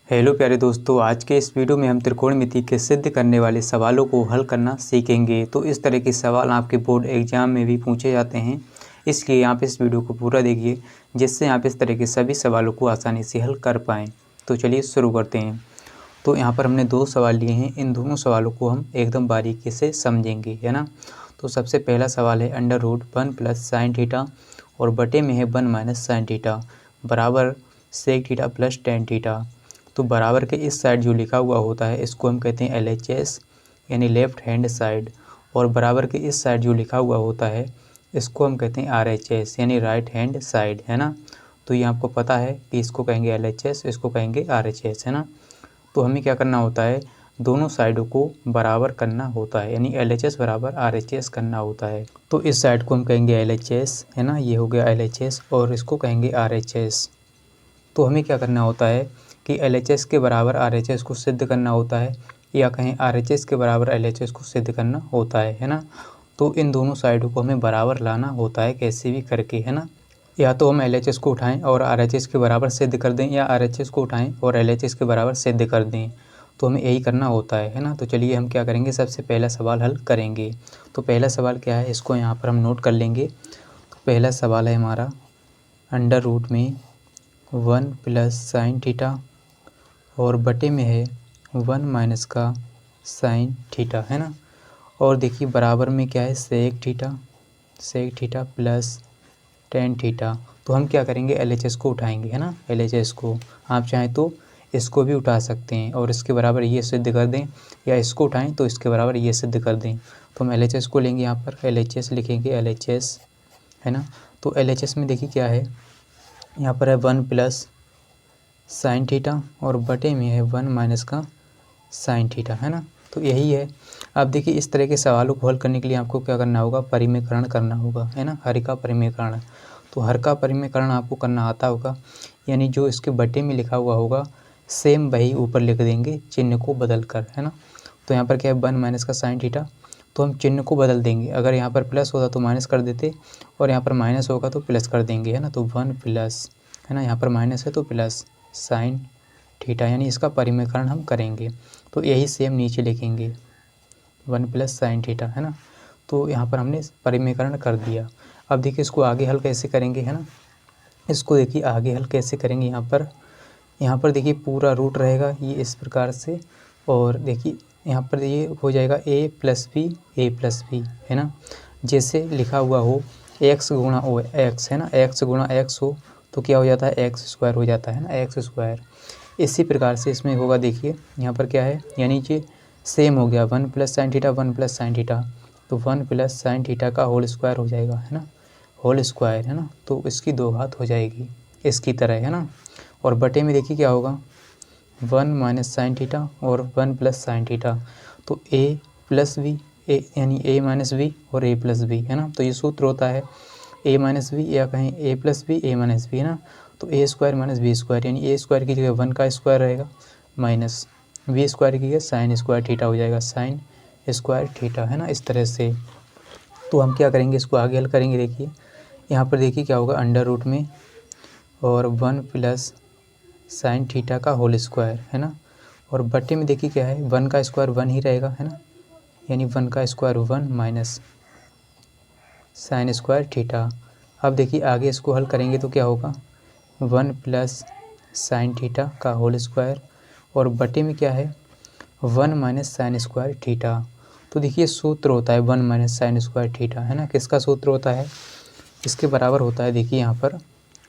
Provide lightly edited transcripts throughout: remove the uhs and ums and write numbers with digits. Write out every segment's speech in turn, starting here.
Hello प्यारे दोस्तों, आज के इस वीडियो में हम त्रिकोणमिति के सिद्ध करने वाले सवालों को हल करना सीखेंगे। तो इस तरह के सवाल आपके बोर्ड एग्जाम में भी पूछे जाते हैं, इसलिए आप इस वीडियो को पूरा देखिए, जिससे आप इस तरह के सभी सवालों को आसानी से हल कर पाएँ। तो चलिए शुरू करते हैं। तो यहाँ पर हमने 2 सवाल लिए हैं, इन दोनों सवालों को हम एकदम बारीकी से समझेंगे, है ना। तो सबसे पहला सवाल है √1 + sin थीटा और बटे में है 1 - sin थीटा बराबर sec थीटा + tan थीटा। तो बराबर के इस साइड जो लिखा हुआ होता है इसको हम कहते हैं LHS यानी लेफ़्ट हैंड साइड, और बराबर के इस साइड जो लिखा हुआ होता है इसको हम कहते हैं RHS यानी राइट हैंड साइड, है ना। तो ये आपको पता है कि इसको कहेंगे LHS, इसको कहेंगे RHS, है ना। तो हमें क्या करना होता है, दोनों साइडों को बराबर करना होता है, यानी LHS बराबर RHS करना होता है। तो इस साइड को हम कहेंगे LHS, है ना, ये हो गया LHS, और इसको कहेंगे RHS। तो हमें क्या करना होता है कि LHS के बराबर RHS को सिद्ध करना होता है, या कहें RHS के बराबर LHS को सिद्ध करना होता है ना। तो इन दोनों साइडों को हमें बराबर लाना होता है कैसे भी करके, है ना। या तो हम LHS को उठाएं और RHS के बराबर सिद्ध कर दें, या RHS को उठाएं और LHS के बराबर सिद्ध कर दें। तो हमें यही करना होता है ना। तो चलिए हम क्या करेंगे, सबसे पहला सवाल हल करेंगे। तो पहला सवाल क्या है, इसको यहाँ पर हम नोट कर लेंगे। तो पहला सवाल है हमारा √1 + sin थीटा और बटे में है 1 - का sin थीटा, है ना। और देखिए बराबर में क्या है, sec थीटा + tan थीटा। तो हम क्या करेंगे, LHS को उठाएंगे, है ना। LHS को आप चाहें तो इसको भी उठा सकते हैं और इसके बराबर ये सिद्ध कर दें, या इसको उठाएं तो इसके बराबर ये सिद्ध कर दें। तो हम LHS को लेंगे, यहाँ पर LHS लिखेंगे, LHS, है ना। तो LHS में देखिए क्या है, यहाँ पर है 1 + sin थीटा और बटे में है 1 - का sin थीटा, है ना। तो यही है। अब देखिए इस तरह के सवालों को हल करने के लिए आपको क्या करना होगा, परिमेकरण करना होगा, है ना, हर का परिमेकरण। तो हर का परिमेकरण आपको करना आता होगा, यानी जो इसके बटे में लिखा हुआ होगा सेम वही ऊपर लिख देंगे चिन्ह को बदल कर, है ना। तो यहाँ पर क्या है, 1 - का sin थीटा, तो हम चिन्ह को बदल देंगे। अगर यहाँ पर प्लस होता तो माइनस कर देते, और यहाँ पर माइनस होगा तो प्लस कर देंगे, है ना। तो 1 +, है ना, यहाँ पर माइनस है तो प्लस sin थीटा, यानी इसका परिमेकरण हम करेंगे। तो यही सेम नीचे लिखेंगे 1 + sin थीटा, है ना। तो यहाँ पर हमने परिमेकरण कर दिया। अब देखिए इसको आगे हल कैसे करेंगे, है ना। इसको देखिए आगे हल कैसे करेंगे, यहाँ पर देखिए पूरा रूट रहेगा ये इस प्रकार से, और देखिए यहाँ पर ये हो जाएगा a + b, है ना। जैसे लिखा हुआ हो x गुणा x, है ना, x गुणा x हो तो क्या हो जाता है, x² हो जाता है ना, x²। इसी प्रकार से इसमें होगा, देखिए यहाँ पर क्या है, यानी कि सेम हो गया 1 + sin थीटा 1 + sin थीटा, तो 1 + sin थीटा का होल स्क्वायर हो जाएगा, है ना, होल स्क्वायर, है ना। तो इसकी 2 घात हो जाएगी इसकी तरह, है ना। और बटे में देखिए क्या होगा, 1 - sin थीटा और 1 + sin थीटा, तो a + b, यानी a - b और a + b, है ना। तो ये सूत्र होता है a - b, या कहें a + b a - b, है ना। तो a² - b², यानी a² की जगह 1 का स्क्वायर रहेगा, माइनस b² की जगह sin² थीटा हो जाएगा, sin² थीटा, है ना, इस तरह से। तो हम क्या करेंगे, इसको आगे हल करेंगे। देखिए यहाँ पर देखिए क्या होगा, √ में और 1 + sin थीटा का होल स्क्वायर, है ना। और बटे में देखिए क्या है, 1 का स्क्वायर 1 ही रहेगा, है ना, यानी 1 का स्क्वायर 1 माइनस sin² थीटा। अब देखिए आगे इसको हल करेंगे तो क्या होगा, 1 + sin थीटा का होल स्क्वायर, और बटे में क्या है, 1 - sin² थीटा। तो देखिए सूत्र होता है 1 - sin² थीटा, है ना। किसका सूत्र होता है, इसके बराबर होता है, देखिए यहाँ पर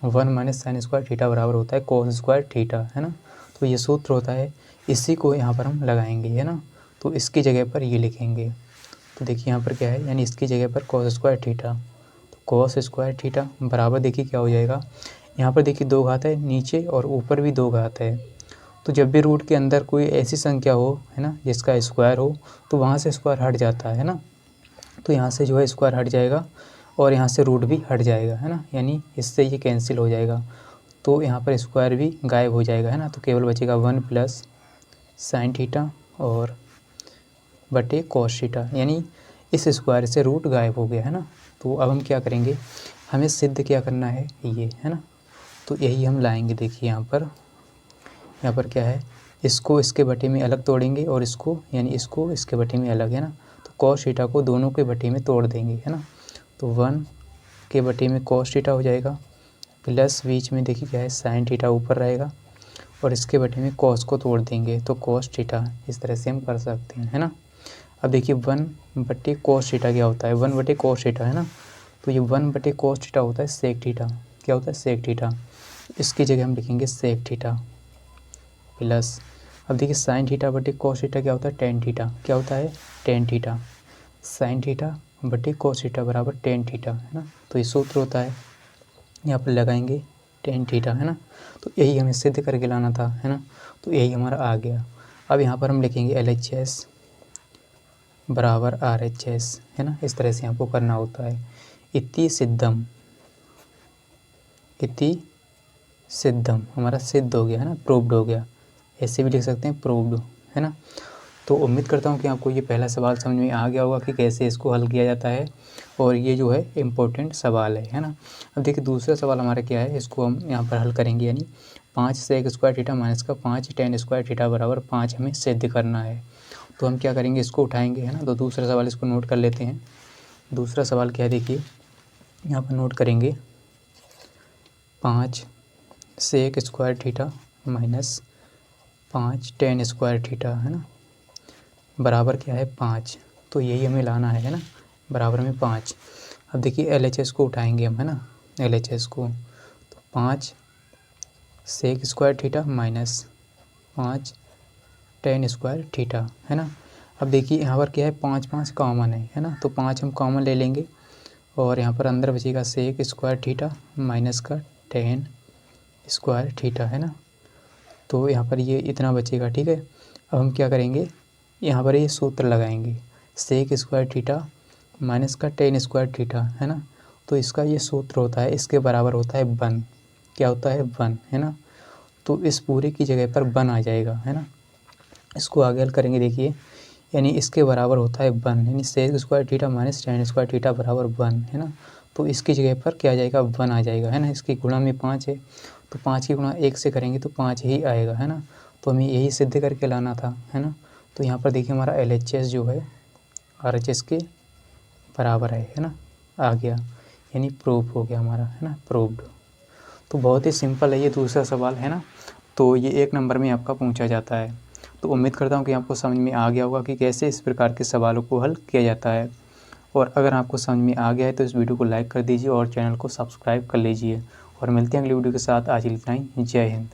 1 - sin² थीटा बराबर होता है cos² थीटा, है ना। तो ये सूत्र होता है, इसी को यहाँ पर हम लगाएंगे, है ना। तो इसकी जगह पर ये लिखेंगे। तो देखिए यहाँ पर क्या है, यानी इसकी जगह पर cos² थीटा, तो cos² थीटा बराबर देखिए क्या हो जाएगा, यहाँ पर देखिए 2 घात है नीचे और ऊपर भी 2 घात है। तो जब भी रूट के अंदर कोई ऐसी संख्या हो, है ना, जिसका स्क्वायर हो, तो वहाँ से स्क्वायर हट जाता है ना। तो यहाँ से जो है स्क्वायर हट जाएगा और यहाँ से रूट भी हट जाएगा, है ना, यानी इससे ये कैंसिल हो जाएगा। तो यहाँ पर स्क्वायर भी गायब हो जाएगा, है ना। तो केवल बचेगा 1 + sin थीटा और बटे cos थीटा, यानी इस स्क्वायर से रूट गायब हो गया, है ना। तो अब हम क्या करेंगे, हमें सिद्ध क्या करना है ये, है ना। तो यही हम लाएंगे, देखिए यहाँ पर यहाँ पर क्या है, इसको इसके बटे में अलग तोड़ेंगे और इसको यानी इसको इसके बटे में अलग, है ना। तो कॉस थीटा को दोनों के बटे में तोड़ देंगे, है ना। तो 1 के बटे में कॉस थीटा हो जाएगा, प्लस बीच में देखिए क्या है साइन थीटा ऊपर रहेगा, और इसके बटे में कॉस को तोड़ देंगे तो कॉस थीटा। इस तरह से हम कर सकते हैं, है ना। अब देखिए 1 बटे कॉस थीटा क्या होता है, 1 बटे कॉस थीटा, है ना। तो ये 1 बटे कॉस थीटा होता है सेक थीटा। क्या होता है, सेक थीटा। इसकी जगह हम लिखेंगे सेक थीटा प्लस, अब देखिए साइन थीटा बटे कॉस थीटा क्या होता है, टेन थीटा। क्या होता है, टेन थीटा। साइन थीटा बटे कॉस थीटा बराबर टेन थीटा, है ना। तो ये सूत्र होता है, यहाँ पर लगाएंगे टेन थीटा, है ना। तो यही हमें सिद्ध करके लाना था, है ना। तो यही हमारा आ गया। अब यहाँ पर हम लिखेंगे LHS बराबर RHS, है ना। इस तरह से आपको करना होता है। इति सिद्धम, इति सिद्धम हमारा सिद्ध हो गया, है ना, प्रूव्ड हो गया। ऐसे भी लिख सकते हैं प्रूव्ड, है ना। तो उम्मीद करता हूँ कि आपको ये पहला सवाल समझ में आ गया होगा कि कैसे इसको हल किया जाता है, और ये जो है इम्पोर्टेंट सवाल है ना। अब देखिए दूसरा सवाल हमारा क्या है, इसको हम यहाँ पर हल करेंगे, यानी 5 सेक स्क्वायर थीटा माइनस का 5 टेन स्क्वायर थीटा बराबर 5 हमें सिद्ध करना है। तो हम क्या करेंगे, इसको उठाएंगे, है ना। तो दूसरा सवाल इसको नोट कर लेते हैं। दूसरा सवाल क्या है, देखिए यहाँ पर नोट करेंगे 5 sec square theta minus 5 tan square theta, है ना, बराबर क्या है 5। तो यही हमें लाना है ना, बराबर में 5। अब देखिए LHS को उठाएंगे हम, है ना, LHS को। तो 5 sec square theta minus 5 tan square theta, है ना। अब देखिए यहाँ पर क्या है, 5 5 कॉमन है ना। तो 5 हम कॉमन ले लेंगे, और यहाँ पर अंदर बचेगा सेक स्क्वायर थीटा माइनस का टेन स्क्वायर थीटा, है ना। तो यहाँ पर ये इतना बचेगा, ठीक है। अब हम क्या करेंगे, यहाँ पर ये सूत्र लगाएंगे, सेक स्क्वायर थीटा माइनस का टेन स्क्वायर थीटा, है ना। तो इसका ये सूत्र होता है, इसके बराबर होता है 1। क्या होता है, 1, है ना। तो इस पूरे की जगह पर 1 आ जाएगा, है ना। इसको आगे हल करेंगे, देखिए यानी इसके बराबर होता है 1, यानी sec square theta minus tan square theta बराबर 1, है ना। तो इसकी जगह पर क्या आ जाएगा, 1 आ जाएगा, है ना। इसकी गुणा में 5 है, तो 5 की गुणा 1 से करेंगे तो 5 ही आएगा, है ना। तो हमें यही सिद्ध करके लाना था, है ना। तो यहाँ पर देखिए हमारा LHS जो है RHS के बराबर है ना, आ गया, यानी प्रूफ हो गया हमारा, है ना, प्रूव्ड। तो बहुत ही सिंपल है ये दूसरा सवाल, है ना। तो ये 1 नंबर में आपका पूछा जाता है। तो उम्मीद करता हूँ कि आपको समझ में आ गया होगा कि कैसे इस प्रकार के सवालों को हल किया जाता है। और अगर आपको समझ में आ गया है तो इस वीडियो को लाइक कर दीजिए और चैनल को सब्सक्राइब कर लीजिए। और मिलते हैं अगली वीडियो के साथ। आज इतना ही, जय हिंद।